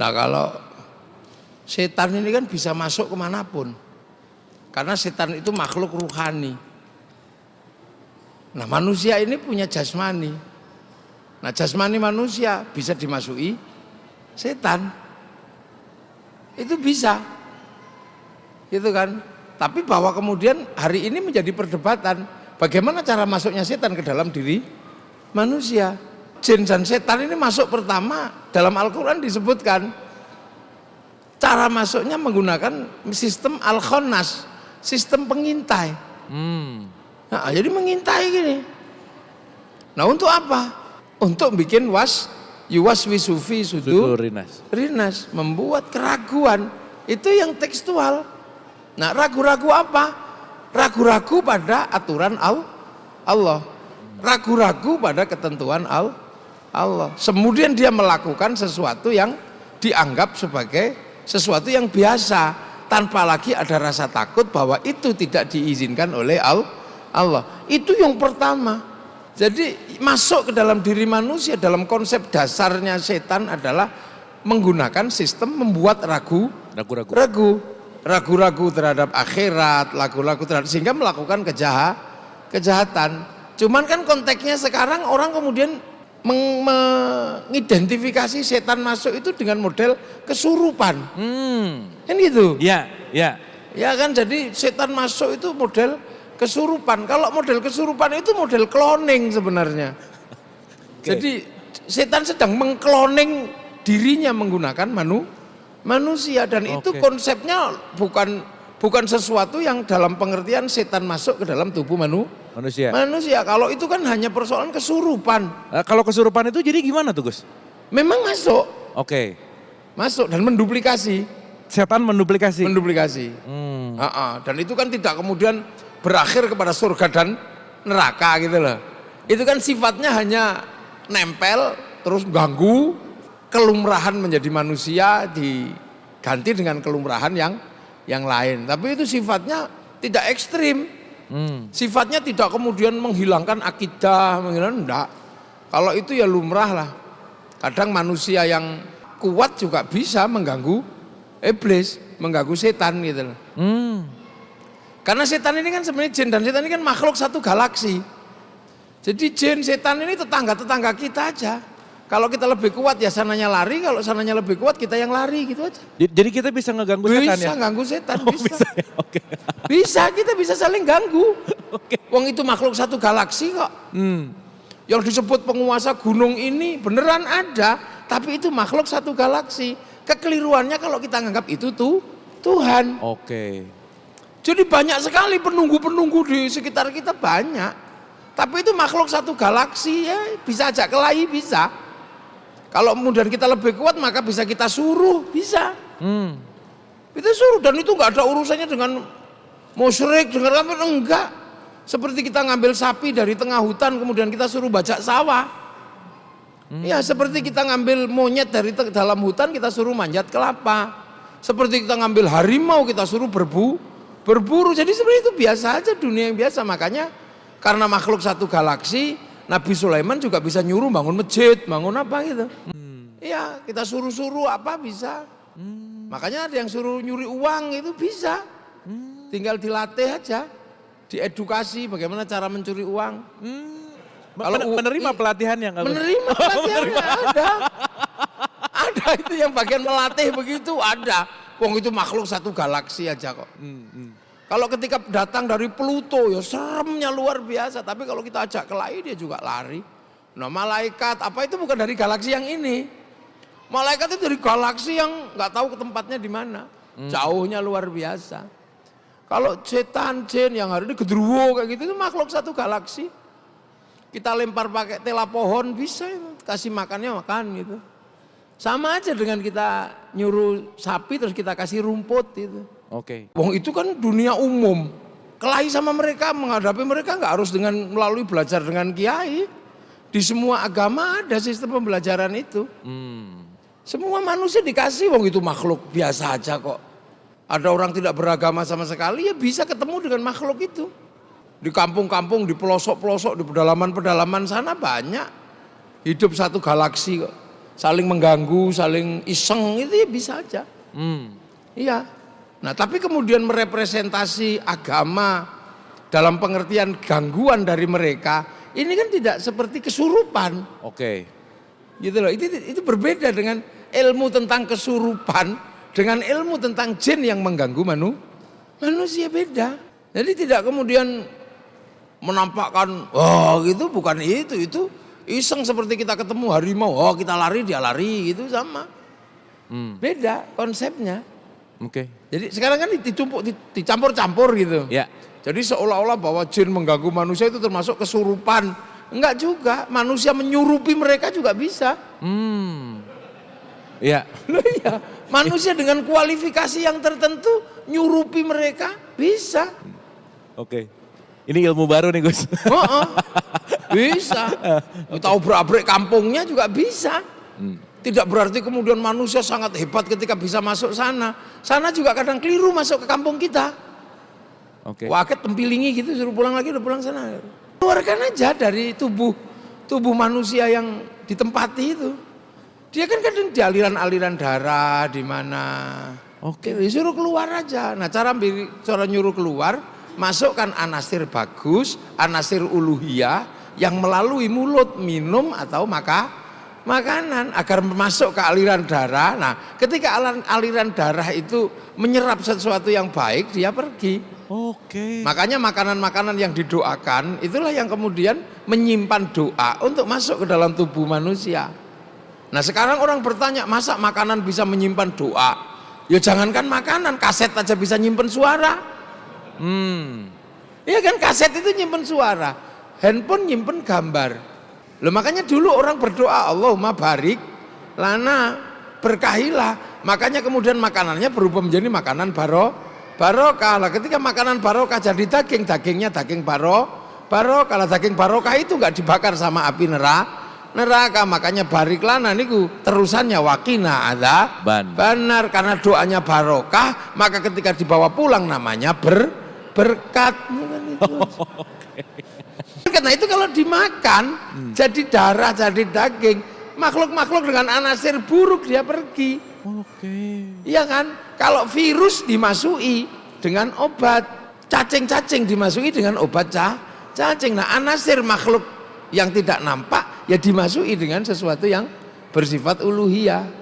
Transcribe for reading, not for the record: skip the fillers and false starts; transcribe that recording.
Nah kalau setan ini kan bisa masuk kemanapun. Karena setan itu makhluk ruhani. Nah manusia ini punya jasmani. Nah jasmani manusia bisa dimasuki setan. Itu bisa. Gitu kan. Tapi bahwa kemudian hari ini menjadi perdebatan. Bagaimana cara masuknya setan ke dalam diri manusia. Jin dan setan ini masuk pertama dalam Al-Quran disebutkan. Cara masuknya menggunakan sistem al-khonnas. Sistem pengintai. Nah, jadi mengintai gini. Nah untuk apa? Untuk bikin yuwaswisufi sudur rinas. Membuat keraguan. Itu yang tekstual. Nah ragu-ragu apa? Ragu-ragu pada aturan Allah. Ragu-ragu pada ketentuan Allah. Kemudian dia melakukan sesuatu yang dianggap sebagai sesuatu yang biasa. Tanpa lagi ada rasa takut bahwa itu tidak diizinkan oleh Allah. Itu yang pertama. Jadi masuk ke dalam diri manusia dalam konsep dasarnya setan adalah menggunakan sistem membuat ragu-ragu terhadap akhirat, ragu-ragu terhadap sehingga melakukan kejahatan. Cuman kan konteksnya sekarang orang kemudian mengidentifikasi setan masuk itu dengan model kesurupan. Kan gitu? Iya. Ya kan, jadi setan masuk itu model kesurupan. Kalau model kesurupan itu model cloning sebenarnya. Jadi setan sedang mengkloning dirinya menggunakan manusia dan itu konsepnya bukan sesuatu yang dalam pengertian setan masuk ke dalam tubuh manusia. Kalau itu kan hanya persoalan kesurupan. Kalau kesurupan itu jadi gimana tuh Gus? Memang masuk. Oke. Masuk dan menduplikasi. Setan menduplikasi. Dan itu kan tidak kemudian berakhir kepada surga dan neraka gitu loh. Itu kan sifatnya hanya nempel terus ganggu, kelumrahan menjadi manusia diganti dengan kelumrahan yang lain. Tapi itu sifatnya tidak ekstrim. Sifatnya tidak kemudian menghilangkan akidah, enggak. Kalau itu ya lumrah lah. Kadang manusia yang kuat juga bisa mengganggu iblis, mengganggu setan gitu loh. Karena setan ini kan sebenarnya jin dan setan ini kan makhluk satu galaksi. Jadi jin, setan ini tetangga-tetangga kita aja. Kalau kita lebih kuat ya sananya lari, kalau sananya lebih kuat kita yang lari gitu aja. Jadi kita bisa ngeganggu setan ya? Bisa ganggu setan, bisa. Ya? Okay. Bisa, kita bisa saling ganggu. Wong itu makhluk satu galaksi kok. Yang disebut penguasa gunung ini beneran ada, tapi itu makhluk satu galaksi. Kekeliruannya kalau kita nganggap itu tuh Tuhan. Jadi banyak sekali penunggu-penunggu di sekitar kita banyak. Tapi itu makhluk satu galaksi ya, bisa ajak kelahi bisa. Kalau kemudian kita lebih kuat maka bisa kita suruh, bisa. Kita suruh dan itu nggak ada urusannya dengan musyrik, dengan apa enggak. Seperti kita ngambil sapi dari tengah hutan kemudian kita suruh bajak sawah. Ya seperti kita ngambil monyet dari dalam hutan kita suruh manjat kelapa. Seperti kita ngambil harimau kita suruh berburu. Jadi sebenarnya itu biasa aja, dunia yang biasa. Makanya karena makhluk satu galaksi, Nabi Sulaiman juga bisa nyuruh bangun masjid, bangun apa gitu. Iya, kita suruh-suruh apa bisa. Makanya ada yang suruh nyuri uang itu bisa. Tinggal dilatih aja, diedukasi bagaimana cara mencuri uang. Kalau menerima pelatihannya nggak? Menerima pelatihannya ada. Ada itu yang bagian melatih begitu ada. Wong itu makhluk satu galaksi aja kok. Kalau ketika datang dari Pluto ya seremnya luar biasa. Tapi kalau kita ajak kelahi dia juga lari. Nah malaikat apa itu bukan dari galaksi yang ini. Malaikat itu dari galaksi yang nggak tahu ke tempatnya di mana. Jauhnya luar biasa. Kalau setan jin yang hari ini gedruwo kayak gitu itu makhluk satu galaksi. Kita lempar pakai tela pohon bisa itu. Kasih makannya makan gitu. Sama aja dengan kita nyuruh sapi terus kita kasih rumput gitu. Wong itu kan dunia umum. Kelahi sama mereka, menghadapi mereka nggak harus dengan melalui belajar dengan kiai. Di semua agama ada sistem pembelajaran itu. Semua manusia dikasih, wong itu makhluk biasa aja kok. Ada orang tidak beragama sama sekali ya bisa ketemu dengan makhluk itu. Di kampung-kampung, di pelosok-pelosok, di pedalaman-pedalaman sana banyak. Hidup satu galaksi kok. saling mengganggu, saling iseng itu ya bisa aja. Iya. Nah, tapi kemudian merepresentasi agama dalam pengertian gangguan dari mereka, ini kan tidak seperti kesurupan. Oke. Gitu loh. Itu berbeda dengan ilmu tentang kesurupan dengan ilmu tentang jin yang mengganggu manusia, beda. Jadi tidak kemudian menampakkan, oh gitu, bukan itu iseng seperti kita ketemu harimau, oh kita lari dia lari gitu, sama. Beda konsepnya. Oke. Jadi sekarang kan dicampur-campur gitu. Ya. Jadi seolah-olah bahwa jin mengganggu manusia itu termasuk kesurupan. Enggak juga, manusia menyurupi mereka juga bisa. Iya. Loh iya, manusia dengan kualifikasi yang tertentu nyurupi mereka bisa. Oke. Ini ilmu baru nih Gus. Bisa. Tahu berak-berik kampungnya juga bisa. Tidak berarti kemudian manusia sangat hebat ketika bisa masuk sana. Sana juga kadang keliru masuk ke kampung kita. Oke. Waket tempilingi gitu, suruh pulang lagi, udah pulang sana. Keluarkan aja dari tubuh manusia yang ditempati itu. Dia kan kadang di aliran-aliran darah di mana. Oke. Disuruh keluar aja. Nah, cara nyuruh keluar, masukkan anasir bagus, anasir uluhiyah yang melalui mulut, minum atau makanan agar masuk ke aliran darah. Nah, ketika aliran darah itu menyerap sesuatu yang baik, dia pergi. Oke. Makanya makanan-makanan yang didoakan itulah yang kemudian menyimpan doa untuk masuk ke dalam tubuh manusia. Nah, sekarang orang bertanya, masa makanan bisa menyimpan doa? Ya jangankan makanan, kaset aja bisa nyimpen suara. Iya kan, kaset itu nyimpen suara, handphone nyimpen gambar. Loh, makanya dulu orang berdoa, Allahumma barik lana, berkahilah. Makanya kemudian makanannya berubah menjadi makanan barokah. Lah ketika makanan barokah jadi daging, dagingnya daging barokah. Lah daging barokah itu enggak dibakar sama api neraka, makanya barik lana niku terusannya wakina ada benar, karena doanya barokah, maka ketika dibawa pulang namanya berkat. Karena itu kalau dimakan jadi darah, jadi daging, makhluk-makhluk dengan anasir buruk dia pergi. Iya kan? Kalau virus dimasuki dengan obat, cacing-cacing dimasuki dengan obat cacing. Nah, anasir makhluk yang tidak nampak ya dimasuki dengan sesuatu yang bersifat uluhiyah.